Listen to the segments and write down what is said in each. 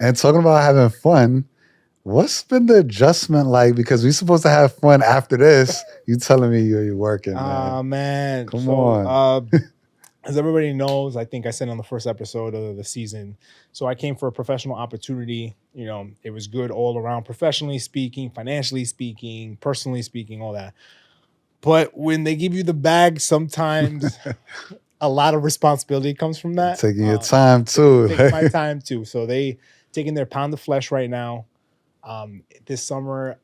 And talking about having fun, what's been the adjustment like? Because we're supposed to have fun after this. You telling me you're working, man. Man. Come So, on. as everybody knows, I think I said on the first episode of the season. So I came for a professional opportunity. It was good all around, professionally speaking, financially speaking, personally speaking, all that. But when they give you the bag, sometimes a lot of responsibility comes from that. Taking your time too. Taking my time too. So they taking their pound of flesh right now. This summer,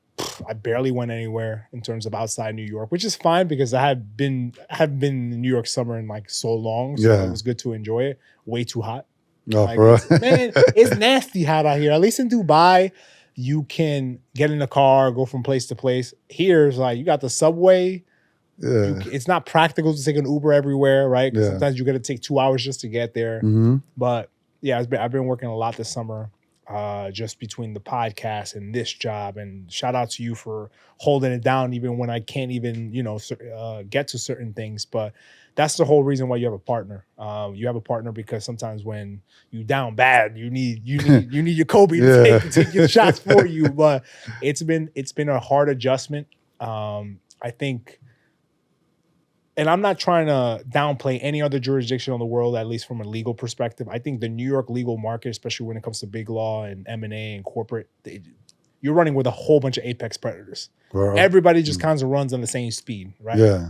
I barely went anywhere in terms of outside New York, which is fine because I have been in New York summer in like so long, so Yeah. it was good to enjoy it. Way too hot. No, Like, bro. man, it's nasty hot out here. At least in Dubai, you can get in the car, go from place to place. Here's like you got the subway. Yeah. It's not practical to take an Uber everywhere, right? Because Yeah. sometimes you got to take 2 hours just to get there. Mhm. But yeah, I've been working a lot this summer, just between the podcast and this job. And shout out to you for holding it down, even when I can't even get to certain things. But that's the whole reason why you have a partner. You have a partner because sometimes when you down bad, you need your Kobe Yeah. to take your shots for you. But it's been a hard adjustment. I think. And I'm not trying to downplay any other jurisdiction in the world, at least from a legal perspective. I think the New York legal market, especially when it comes to big law and M&A and corporate, you're running with a whole bunch of apex predators. Bro. Everybody just kind of runs on the same speed, right? Yeah.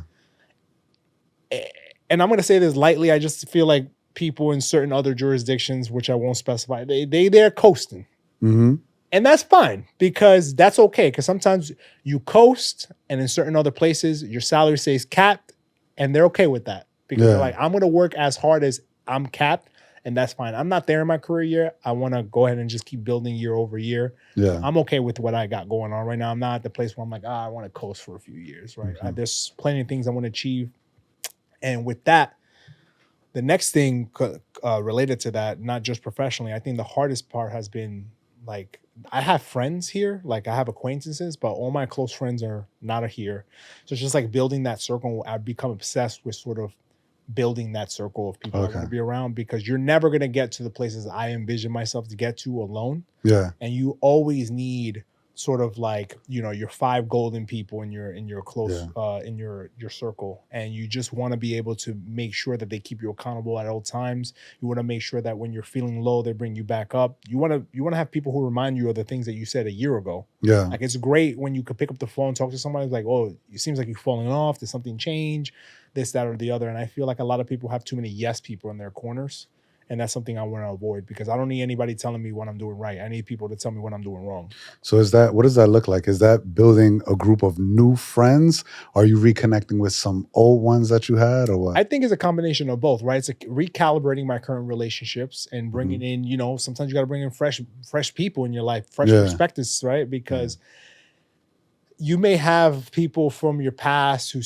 And I'm going to say this lightly. I just feel like people in certain other jurisdictions, which I won't specify, they're coasting. Mm-hmm. And that's fine because that's okay. Because sometimes you coast and in certain other places, your salary stays capped. And they're okay with that because they're like, I'm going to work as hard as I'm capped, and that's fine. I'm not there in my career yet. I want to go ahead and just keep building year over year. Yeah. I'm okay with what I got going on right now. I'm not at the place where I'm like, I want to coast for a few years, right? Mm-hmm. There's plenty of things I want to achieve. And with that, the next thing related to that, not just professionally, I think the hardest part has been like, I have friends here, like I have acquaintances, but all my close friends are not here. So it's just like building that circle. I've become obsessed with sort of building that circle of people I want to be around because you're never going to get to the places I envision myself to get to alone. Yeah. And you always need sort of like, your 5 golden people in your close, in your circle. And you just want to be able to make sure that they keep you accountable at all times. You want to make sure that when you're feeling low, they bring you back up. You want to have people who remind you of the things that you said a year ago. Yeah. Like it's great when you could pick up the phone, talk to somebody like, oh, it seems like you're falling off. Did something change? This, that, or the other. And I feel like a lot of people have too many yes people in their corners. And that's something I want to avoid because I don't need anybody telling me what I'm doing right. I need people to tell me what I'm doing wrong. So what does that look like? Is that building a group of new friends? Are you reconnecting with some old ones that you had or what? I think it's a combination of both, right? It's like recalibrating my current relationships and bringing in, sometimes you got to bring in fresh people in your life, fresh perspectives, right? Because you may have people from your past who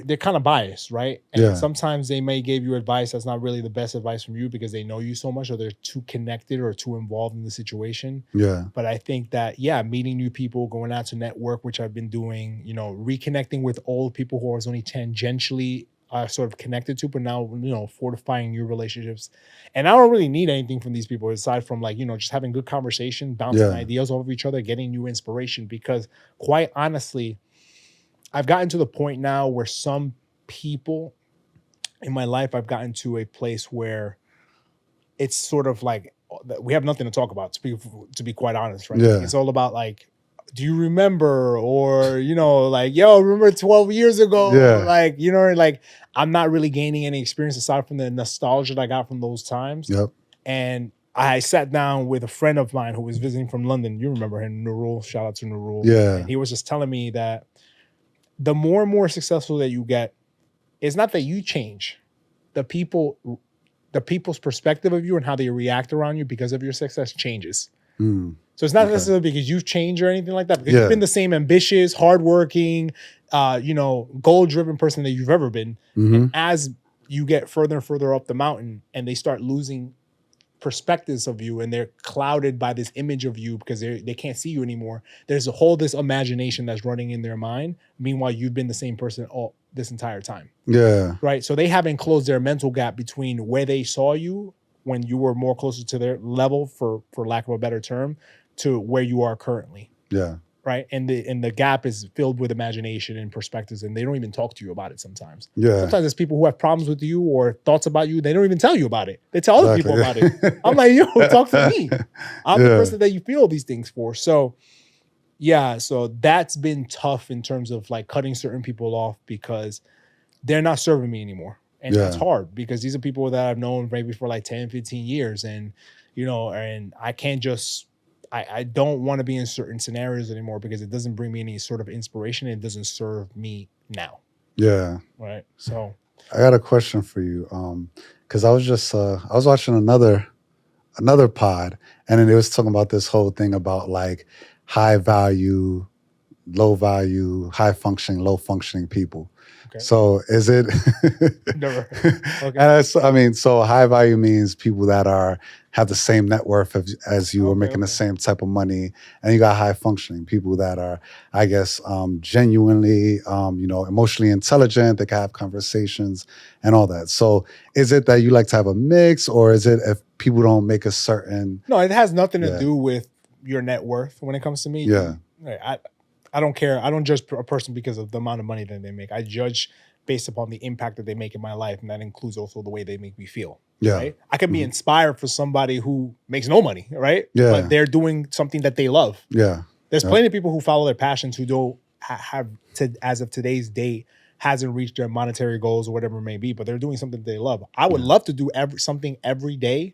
they're kind of biased, right? And sometimes they may give you advice that's not really the best advice from you because they know you so much or they're too connected or too involved in the situation. Yeah. But I think that, meeting new people, going out to network, which I've been doing, reconnecting with old people who I was only tangentially sort of connected to, but now, fortifying new relationships. And I don't really need anything from these people aside from like, just having good conversation, bouncing ideas off of each other, getting new inspiration. Because quite honestly, I've gotten to the point now where some people in my life, I've gotten to a place where it's sort of like, we have nothing to talk about, to be quite honest, right? Yeah. It's all about like, do you remember? Or, like, yo, remember 12 years ago? Yeah. Like, like I'm not really gaining any experience aside from the nostalgia that I got from those times. Yep. And I sat down with a friend of mine who was visiting from London. You remember him, Nurul. Shout out to Nurul. Yeah. And he was just telling me that the more and more successful that you get, it's not that you change. The people's perspective of you and how they react around you because of your success changes. So it's not necessarily because you've changed or anything like that, because you've been the same ambitious, hardworking, goal-driven person that you've ever been. Mm-hmm. And as you get further and further up the mountain and they start losing perspectives of you and they're clouded by this image of you because they can't see you anymore, there's this imagination that's running in their mind. Meanwhile, you've been the same person all this entire time. Yeah. Right? So they haven't closed their mental gap between where they saw you when you were more closer to their level, for lack of a better term, to where you are currently. Yeah. Right. And the gap is filled with imagination and perspectives, and they don't even talk to you about it sometimes. Yeah. Sometimes there's people who have problems with you or thoughts about you. They don't even tell you about it. They tell other people about Exactly. it. I'm like, yo, talk to me. I'm the Yeah. person that you feel these things for. So yeah, so that's been tough in terms of like cutting certain people off because they're not serving me anymore. And that's Yeah. hard because these are people that I've known maybe for like 10, 15 years. And, and I can't just, I don't want to be in certain scenarios anymore because it doesn't bring me any sort of inspiration. It doesn't serve me now. Yeah. Right. So I got a question for you. Because I was just I was watching another pod, and then it was talking about this whole thing about like high value, low value, high functioning, low functioning people. okay. So is it Never. Okay. I mean, so high value means people that have the same net worth as you, or making the same type of money, and you got high functioning people that are, I guess, genuinely, emotionally intelligent. They can have conversations and all that. So is it that you like to have a mix, or is it if people don't make a certain? No, it has nothing to Yeah. do with your net worth when it comes to me. Yeah. I don't care. I don't judge a person because of the amount of money that they make. I judge based upon the impact that they make in my life, and that includes also the way they make me feel. Yeah. Right? I can be inspired for somebody who makes no money, right? Yeah. But they're doing something that they love. Yeah. There's plenty of people who follow their passions who don't have as of today's date hasn't reached their monetary goals or whatever it may be, but they're doing something they love. I would love to do something every day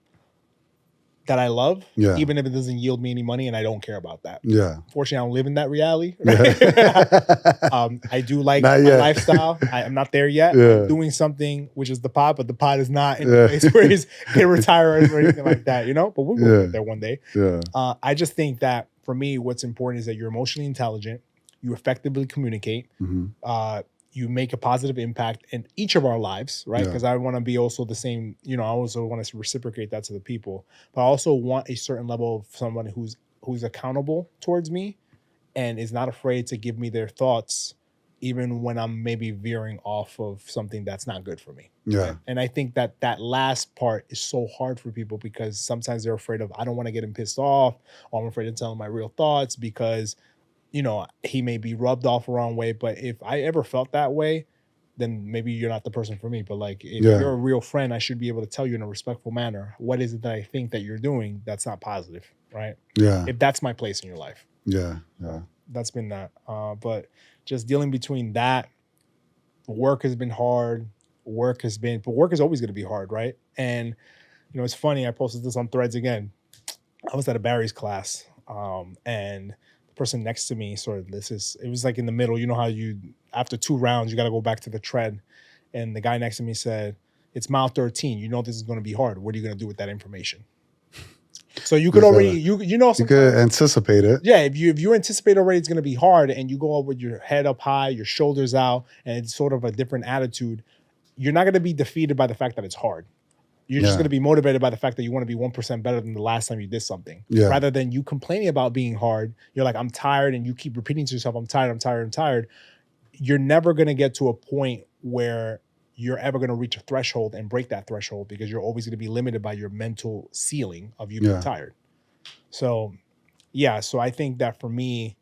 that I love, even if it doesn't yield me any money, and I don't care about that. Yeah. Fortunately, I don't live in that reality. Right? Yeah. I do like my lifestyle. I'm not there yet. I'm doing something, which is the pod, but the pod is not in the place where he's going to retire or anything like that, But we will get there one day. Yeah. I just think that for me, what's important is that you're emotionally intelligent, you effectively communicate, you make a positive impact in each of our lives, right? Because I want to be also the same, I also want to reciprocate that to the people. But I also want a certain level of someone who's accountable towards me and is not afraid to give me their thoughts, even when I'm maybe veering off of something that's not good for me. Yeah. Right? And I think that last part is so hard for people because sometimes they're afraid of, I don't want to get him pissed off, or I'm afraid to tell him my real thoughts because he may be rubbed off the wrong way. But if I ever felt that way, then maybe you're not the person for me. But like, if you're a real friend, I should be able to tell you in a respectful manner, what is it that I think that you're doing that's not positive, right? Yeah. If that's my place in your life. Yeah. Yeah. That's been that. But just dealing between that, work has been hard. But work is always going to be hard, right? And, it's funny. I posted this on Threads again. I was at a Barry's class, and person next to me it was like in the middle, how after 2 rounds you got to go back to the tread, and the guy next to me said, it's mile 13, this is going to be hard, what are you going to do with that information? So you could already you could anticipate it. Yeah, if you anticipate already it's going to be hard, and you go up with your head up high, your shoulders out, and it's sort of a different attitude, you're not going to be defeated by the fact that it's hard. You're just going to be motivated by the fact that you want to be 1% better than the last time you did something. Yeah. Rather than you complaining about being hard, you're like, I'm tired, and you keep repeating to yourself, I'm tired. You're never going to get to a point where you're ever going to reach a threshold and break that threshold, because you're always going to be limited by your mental ceiling of you being tired. So, so I think that for me,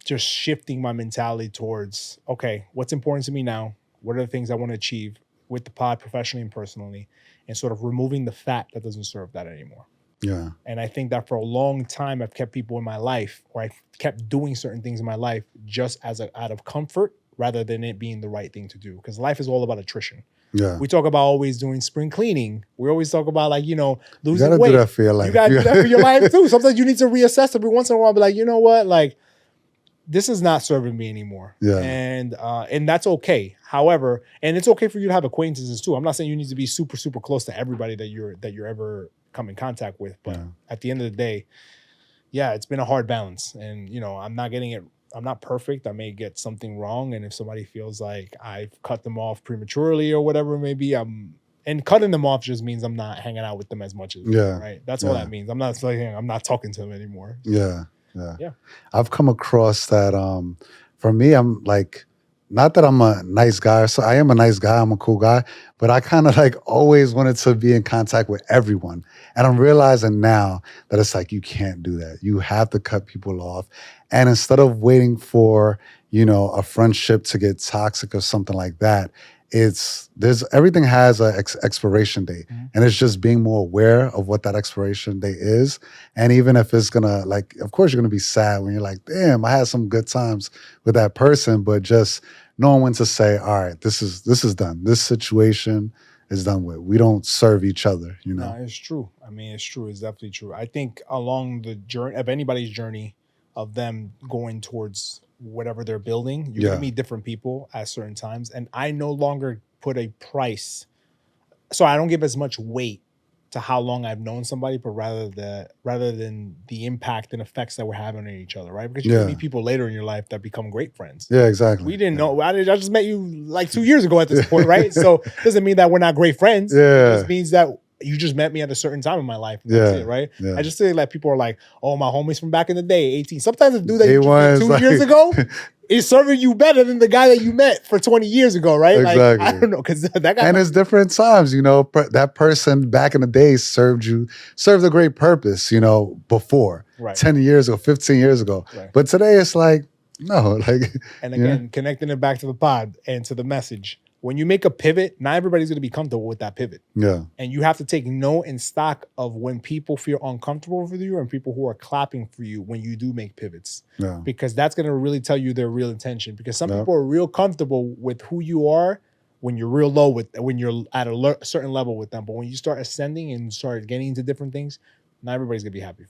just shifting my mentality towards, okay, what's important to me now? What are the things I want to achieve with the pod professionally and personally? And sort of removing the fat that doesn't serve that anymore. Yeah. And I think that for a long time, I've kept people in my life, or I kept doing certain things in my life just out of comfort, rather than it being the right thing to do. Because life is all about attrition. Yeah. We talk about always doing spring cleaning. We always talk about losing weight. You gotta do that for your life. You gotta do that for your life too. Sometimes you need to reassess every once in a while. Be like, you know what? Like, this is not serving me anymore. Yeah. And that's okay. However, and it's okay for you to have acquaintances too. I'm not saying you need to be super, super close to everybody that you're ever come in contact with. But at the end of the day, it's been a hard balance. And I'm not getting it. I'm not perfect. I may get something wrong. And if somebody feels like I've cut them off prematurely or whatever it may be, and cutting them off just means I'm not hanging out with them as much as right. That's all that means. I'm not talking to them anymore. Yeah. I've come across that. For me, I'm like, not that I'm a nice guy. So I am a nice guy. I'm a cool guy, but I kind of like always wanted to be in contact with everyone. And I'm realizing now that it's like, you can't do that. You have to cut people off. And instead of waiting for, a friendship to get toxic or something like that, everything has an expiration date. Mhm. And it's just being more aware of what that expiration date is. And even if it's gonna, like, of course you're gonna be sad when you're like, damn, I had some good times with that person, but just knowing when to say, all right, this is done. This situation is done with. We don't serve each other. No, it's true. I mean, it's true. It's definitely true. I think along the journey of anybody's journey of them going towards whatever they're building, you're gonna Yeah. meet different people at certain times. And I no longer put a price, so I don't give as much weight to how long I've known somebody, but rather than the impact and effects that we're having on each other, right? Because you can Yeah. meet people later in your life that become great friends. Yeah, exactly. We didn't Yeah. know. I just met you like 2 years ago at this point, right? So doesn't mean that we're not great friends. It Yeah. just means that you just met me at a certain time in my life. And that's Yeah. it, right? Yeah. I just feel like people are like, oh, my homies from back in the day, 18. Sometimes the dude that Day you just one met is 2 years like- ago is serving you better than the guy that you met for 20 years ago, right? Like, I Exactly. don't know, because that guy. And it's different times, that person back in the day served a great purpose, before Right. 10 years ago, 15 years ago. Right. But today it's like, no, like, And you know? again, connecting it back to the pod and to the message. When you make a pivot, not everybody's going to be comfortable with that pivot. Yeah. And you have to take note and stock of when people feel uncomfortable with you and people who are clapping for you when you do make pivots. Yeah. Because that's going to really tell you their real intention. Because some Yeah. people are real comfortable with who you are when you're real low when you're at a certain level with them. But when you start ascending and start getting into different things, not everybody's going to be happy.